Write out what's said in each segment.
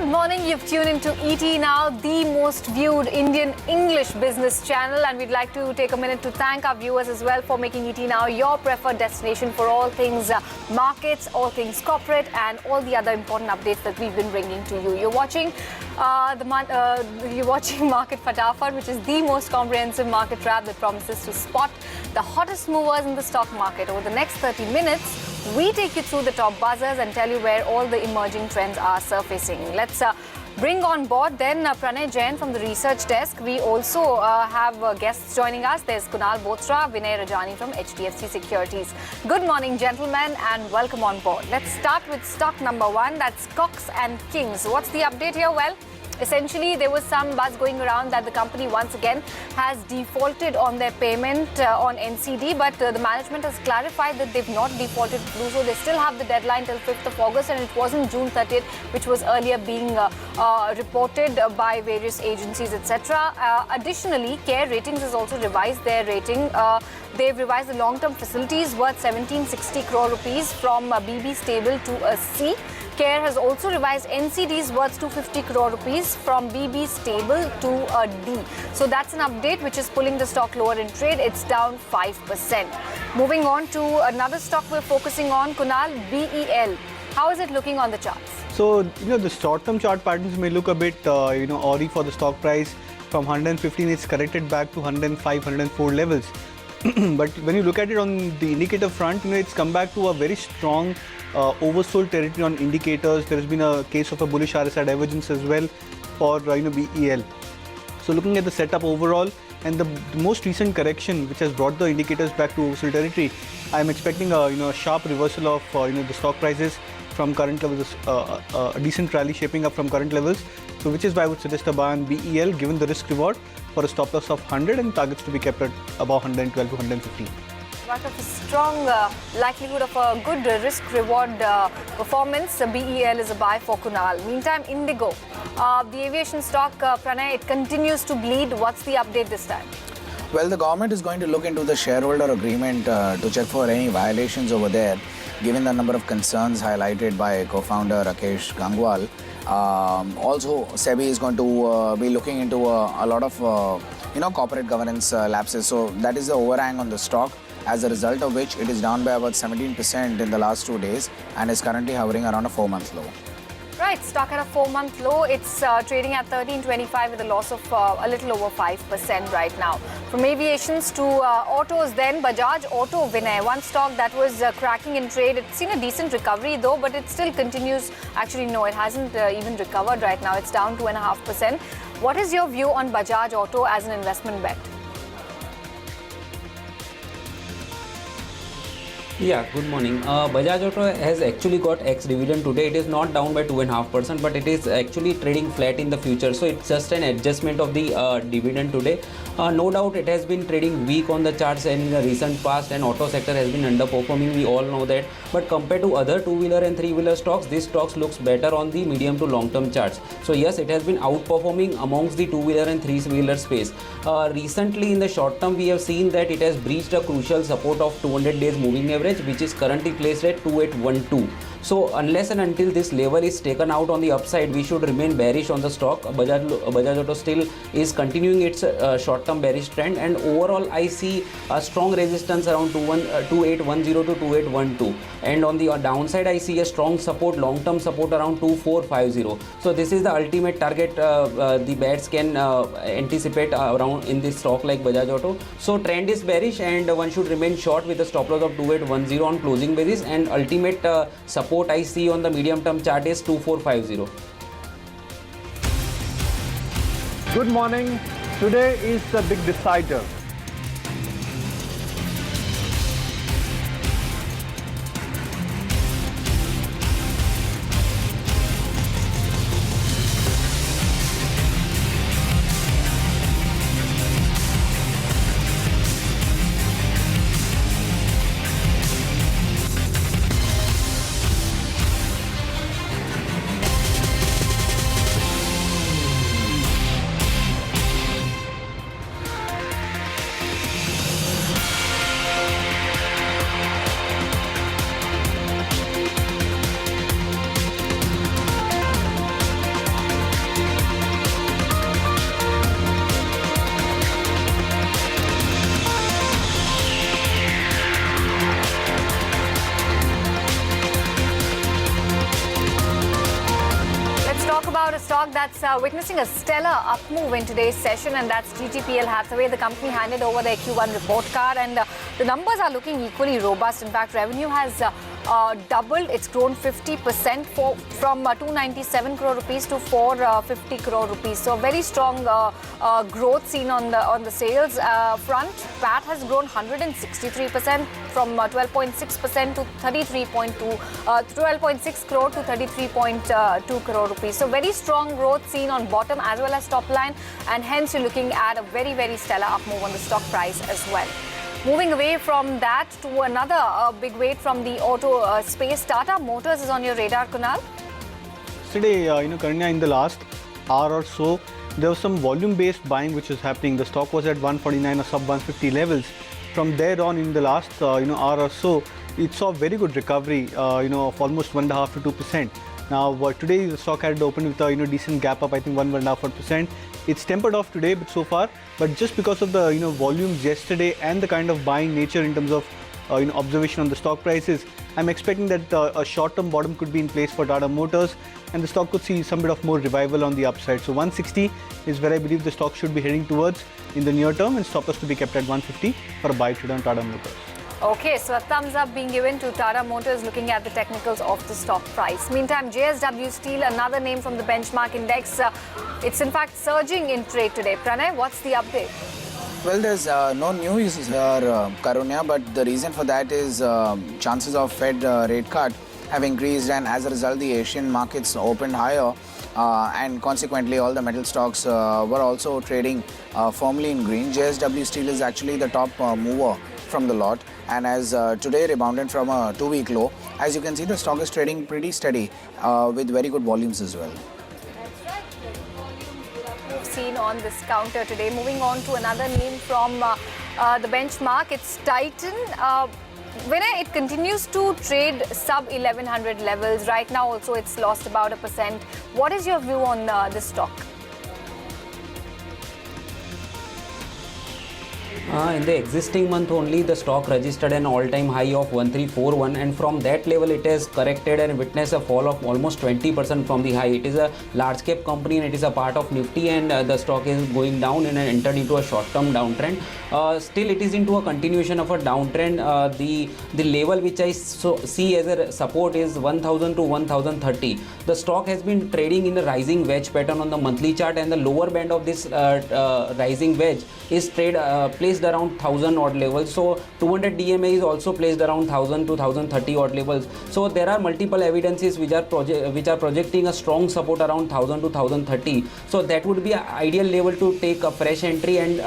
Good morning. You've tuned into ET Now, the most viewed Indian English business channel, and we'd like to take a minute to thank our viewers as well for making ET Now your preferred destination for all things markets, all things corporate, and all the other important updates that we've been bringing to you. You're watching Market Fatafat, which is the most comprehensive market wrap that promises to spot the hottest movers in the stock market. Over the next 30 minutes, we take you through the top buzzers and tell you where all the emerging trends are surfacing. Let's bring on board then Pranay Jain from the research desk. We also have guests joining us. There's Kunal Bothra, Vinay Rajani from HDFC Securities. Good morning, gentlemen, and welcome on board. Let's start with stock number one. That's Cox and Kings. What's the update here? Well, essentially, there was some buzz going around that the company once again has defaulted on their payment on NCD, but the management has clarified that they've not defaulted to do so. They still have the deadline till 5th of August, and it wasn't June 30th, which was earlier being reported by various agencies, etc. Additionally, CARE Ratings has also revised their rating. They've revised the long-term facilities worth 1760 crore rupees from BB stable to a C. CARE has also revised NCDs worth 250 crore rupees from BB stable to a D. So that's an update which is pulling the stock lower in trade. It's down 5%. Moving on to another stock we're focusing on, Kunal, BEL. How is it looking on the charts? So, the short-term chart patterns may look a bit, awry for the stock price. From 115, it's corrected back to 105, 104 levels. But when you look at it on the indicator front, it's come back to a very strong oversold territory on indicators. There has been a case of a bullish RSI divergence as well for BEL. So looking at the setup overall and the most recent correction which has brought the indicators back to oversold territory, I am expecting a sharp reversal of the stock prices from current levels, a decent rally shaping up from current levels. So which is why I would suggest a buy on BEL given the risk reward for a stop loss of 100 and targets to be kept at above 112 to 115. Back of a strong likelihood of a good risk-reward performance, BEL is a buy for Kunal. Meantime, Indigo, the aviation stock, Pranay, it continues to bleed. What's the update this time? Well, the government is going to look into the shareholder agreement to check for any violations over there, given the number of concerns highlighted by co-founder Rakesh Gangwal. Also, SEBI is going to be looking into a lot of corporate governance lapses. So that is the overhang on the stock, as a result of which it is down by about 17% in the last 2 days and is currently hovering around a 4-month low. Right, stock at a 4-month low. It's trading at 13.25 with a loss of a little over 5% right now. From aviations to autos then, Bajaj Auto, Vinay, one stock that was cracking in trade. It's seen a decent recovery though, but it still continues. Actually, no, it hasn't even recovered right now. It's down 2.5%. What is your view on Bajaj Auto as an investment bet? Yeah, good morning. Bajaj Auto has actually got ex-dividend today. It is not down by 2.5%, but it is actually trading flat in the future. So it's just an adjustment of the dividend today. No doubt it has been trading weak on the charts in the recent past, and auto sector has been underperforming. We all know that. But compared to other two-wheeler and three-wheeler stocks, this stocks looks better on the medium to long-term charts. So yes, it has been outperforming amongst the two-wheeler and three-wheeler space. Recently in the short term, we have seen that it has breached a crucial support of 200 days moving average, which is currently placed at 2812. So unless and until this level is taken out on the upside, we should remain bearish on the stock. Bajaj Auto still is continuing its short-term bearish trend, and overall I see a strong resistance around 2810 to 2812, and on the downside I see a strong support, long-term support around 2450. So this is the ultimate target the bets can anticipate around in this stock like Bajaj Auto. So trend is bearish and one should remain short with a stop loss of 2810 on closing basis, and ultimate support I see on the medium term chart is 2450. Good morning. Today is the big decider. about a stock that's witnessing a stellar up move in today's session, and that's GTPL Hathaway. The company handed over their Q1 report card, and the numbers are looking equally robust. In fact, revenue has doubled. It's grown 50% from 297 crore rupees to 450 crore rupees. So very strong growth seen on the sales front. PAT has grown 163% from 12.6% to 12.6 crore to 33.2 crore rupees. So very strong growth seen on bottom as well as top line, and hence you're looking at a very, very stellar up move on the stock price as well. Moving away from that to another big weight from the auto space, Tata Motors is on your radar, Kunal. Yesterday, Karnya, in the last hour or so, there was some volume-based buying which is happening. The stock was at 149 or sub 150 levels. From there on, in the last hour or so, it saw very good recovery, of almost 1.5 to 2%. Now, today the stock had opened with a decent gap up, I think 1.5%. It's tempered off today, but so far, but just because of the volumes yesterday and the kind of buying nature in terms of observation on the stock prices, I'm expecting that a short-term bottom could be in place for Tata Motors, and the stock could see some bit of more revival on the upside. So 160 is where I believe the stock should be heading towards in the near term, and stop loss to be kept at 150 for a buy trade on Tata Motors. Okay, so a thumbs up being given to Tata Motors looking at the technicals of the stock price. Meantime, JSW Steel, another name from the benchmark index, it's in fact surging in trade today. Pranay, what's the update? Well, there's no news here, Karunya, but the reason for that is chances of Fed rate cut have increased, and as a result, the Asian markets opened higher, and consequently, all the metal stocks were also trading firmly in green. JSW Steel is actually the top mover from the lot, and as today rebounded from a 2-week low. As you can see, the stock is trading pretty steady with very good volumes as well. Seen on this counter today. Moving on to another name from the benchmark, it's Titan. Vinay, it continues to trade sub 1100 levels. Right now also it's lost about 1%. What is your view on this stock? In the existing month only, the stock registered an all-time high of 1341, and from that level it has corrected and witnessed a fall of almost 20% from the high. It is a large cap company and it is a part of Nifty, and the stock is going down and entered into a short-term downtrend. Still it is into a continuation of a downtrend. The level which I see as a support is 1000 to 1030. The stock has been trading in a rising wedge pattern on the monthly chart, and the lower band of this rising wedge is placed around 1000 odd levels. So 200 DMA is also placed around 1000 to 1030 odd levels. So there are multiple evidences which are projecting a strong support around 1000 to 1030. So that would be an ideal level to take a fresh entry and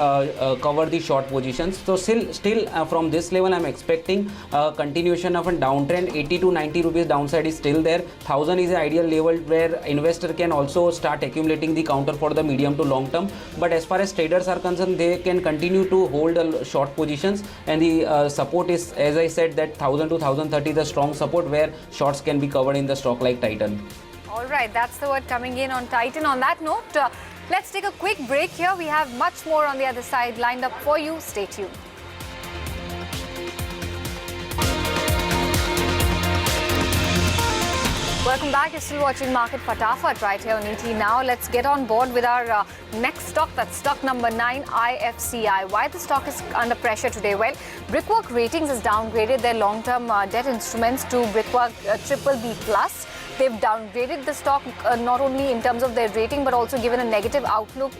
cover the short positions. So still from this level I'm expecting a continuation of a downtrend. 80 to 90 rupees downside is still there. 1000 is the ideal level where investor can also start accumulating the counter for the medium to long term. But as far as traders are concerned, they can continue to hold short positions, and the support is, as I said, that 1000 to 1030 the strong support where shorts can be covered in the stock like Titan. All right, that's the word coming in on Titan. On that note, let's take a quick break here. We have much more on the other side lined up for you. Stay tuned. Welcome back. You're still watching Market Fatafat right here on ET Now. Let's get on board with our next stock. That's stock number 9, IFCI. Why the stock is under pressure today? Well, Brickwork Ratings has downgraded their long-term debt instruments to Brickwork BBB+. They've downgraded the stock not only in terms of their rating but also given a negative outlook.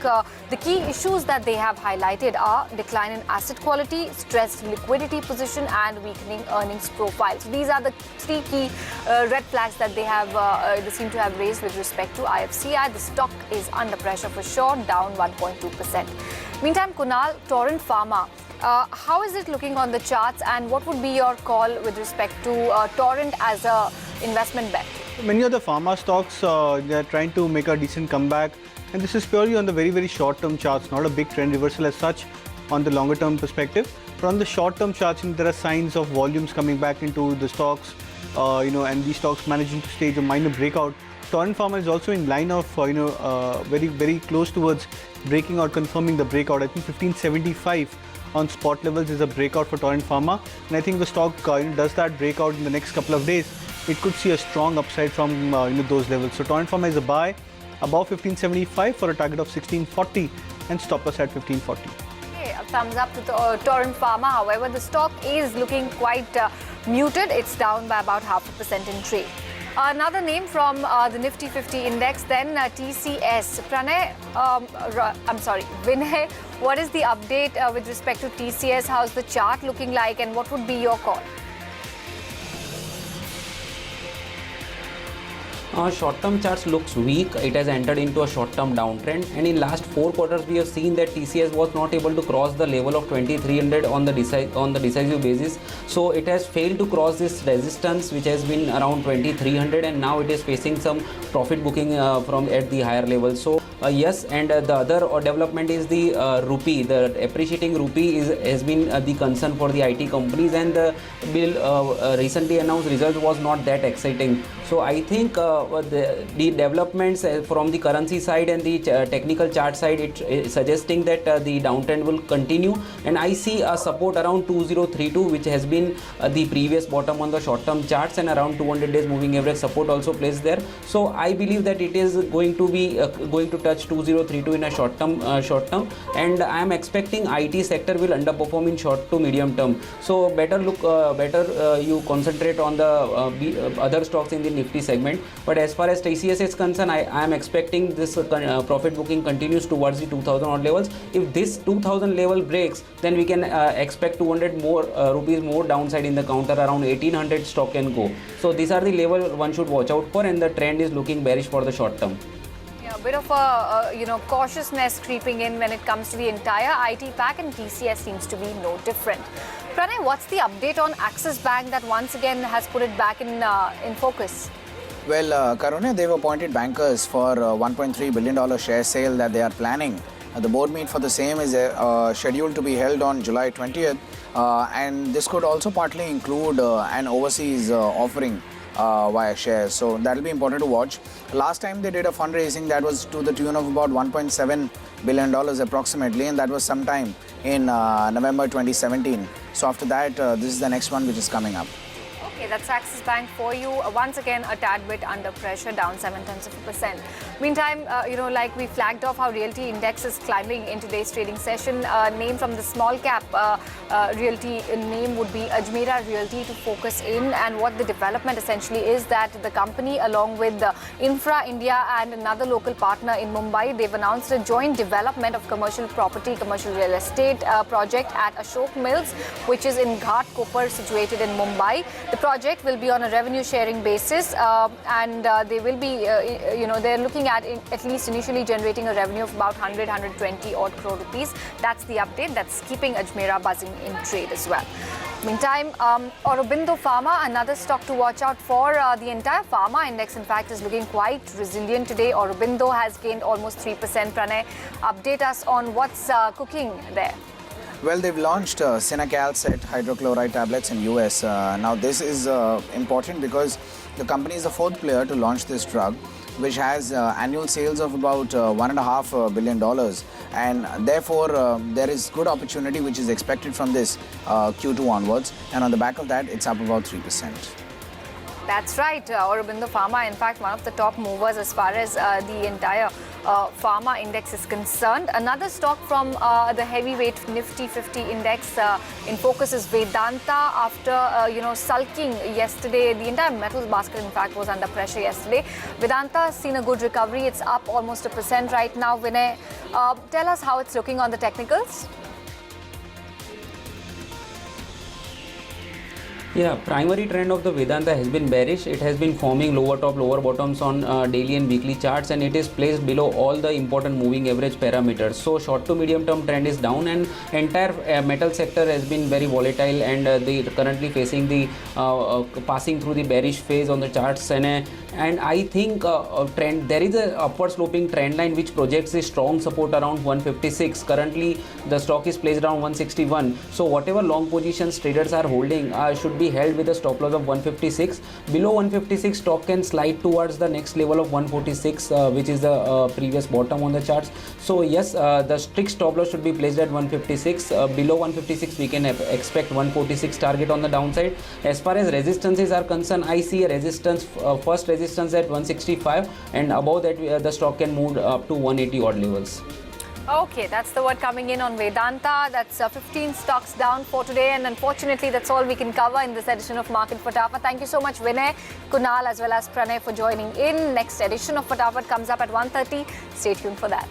The key issues that they have highlighted are decline in asset quality, stressed liquidity position and weakening earnings profile. So these are the 3 key red flags that they seem to have raised with respect to IFCI. The stock is under pressure for sure, down 1.2%. Meantime, Kunal, Torrent Pharma. How is it looking on the charts, and what would be your call with respect to Torrent as a investment bet? Many of the pharma stocks, they are trying to make a decent comeback, and this is purely on the very, very short-term charts, not a big trend reversal as such on the longer-term perspective. But on the short-term charts, there are signs of volumes coming back into the stocks, and these stocks managing to stage a minor breakout. Torrent Pharma is also in line of, very, very close towards breaking out, confirming the breakout. I think 1575 on spot levels is a breakout for Torrent Pharma, and I think the stock does that breakout in the next couple of days. It could see a strong upside from those levels. So Torrent Pharma is a buy, above 1575 for a target of 1640 and stop loss at 1540. Okay, a thumbs up to Torrent Pharma. However, the stock is looking quite muted. It's down by about 0.5% in trade. Another name from the Nifty 50 index, then TCS. Vinay, what is the update with respect to TCS? How's the chart looking like and what would be your call? Short-term charts looks weak. It has entered into a short-term downtrend, and in last 4 quarters we have seen that TCS was not able to cross the level of 2300 on the decisive basis. So it has failed to cross this resistance, which has been around 2300, and now it is facing some profit booking from at the higher level. So yes, and the other development is the rupee. The appreciating rupee has been the concern for the IT companies, and the recently announced result was not that exciting. So I think the developments from the currency side and the technical chart side, it's suggesting that the downtrend will continue, and I see a support around 2032, which has been the previous bottom on the short-term charts, and around 200 days moving average support also placed there. So I believe that it is going to be going to touch 2032 in a short term, and I am expecting IT sector will underperform in short to medium term. So better you concentrate on the other stocks in the Nifty segment. But as far as TCS is concerned, I am expecting this profit booking continues towards the 2000 odd levels. If this 2000 level breaks, then we can expect 200 more rupees more downside in the counter. Around 1800 stock can go. So these are the level one should watch out for, and the trend is looking bearish for the short term. A bit of a cautiousness creeping in when it comes to the entire IT pack, and TCS seems to be no different. Pranay, what's the update on Axis Bank that once again has put it back in focus? Well, Karuna, they've appointed bankers for $1.3 billion share sale that they are planning. The board meet for the same is scheduled to be held on July 20th, and this could also partly include an overseas offering via shares. So that will be important to watch. Last time they did a fundraising that was to the tune of about $1.7 billion approximately, and that was sometime in November 2017. So after that, this is the next one which is coming up. Okay, that's Axis Bank for you. Once again, a tad bit under pressure, down 0.7%. Meantime, like we flagged off how Realty Index is climbing in today's trading session. Name from the small cap Realty name would be Ajmera Realty to focus in. And what the development essentially is that the company, along with Infra India and another local partner in Mumbai, they've announced a joint development of commercial property, commercial real estate project at Ashok Mills, which is in Ghat Kopar, situated in Mumbai. The project will be on a revenue sharing basis, and they will be, they're looking at least initially generating a revenue of about 120 odd crore rupees. That's the update that's keeping Ajmera buzzing in trade as well. Meantime, Aurobindo Pharma, another stock to watch out for. The entire pharma index, in fact, is looking quite resilient today. Aurobindo has gained almost 3%. Pranay, update us on what's cooking there. Well, they've launched Cinacalcet hydrochloride tablets in US. Now, this is important because the company is the fourth player to launch this drug, which has annual sales of about $1.5 billion. And therefore, there is good opportunity which is expected from this Q2 onwards. And on the back of that, it's up about 3%. That's right. Aurobindo Pharma, in fact, one of the top movers as far as the entire pharma index is concerned. Another stock from the heavyweight Nifty 50 index in focus is Vedanta. After sulking yesterday, the entire metals basket, in fact, was under pressure yesterday. Vedanta has seen a good recovery. It's up almost 1% right now. Vinay, tell us how it's looking on the technicals. Yeah, primary trend of the Vedanta has been bearish. It has been forming lower top, lower bottoms on daily and weekly charts, and it is placed below all the important moving average parameters. So short to medium term trend is down, and entire metal sector has been very volatile, and they are currently facing the passing through the bearish phase on the charts. And I think there is a upward sloping trend line which projects a strong support around 156. Currently, the stock is placed around 161. So whatever long positions traders are holding should be be held with a stop loss of 156. Below 156, stock can slide towards the next level of 146, which is the previous bottom on the charts. So yes, the strict stop loss should be placed at 156. Below 156, we can expect 146 target on the downside. As far as resistances are concerned, I see a resistance, first resistance at 165, and above that the stock can move up to 180 odd levels. Okay, that's the word coming in on Vedanta. That's 15 stocks down for today, and unfortunately that's all we can cover in this edition of Market Fatafat. Thank you so much Vinay, Kunal as well as Pranay for joining in. Next edition of Fatafat comes up at 1:30. Stay tuned for that.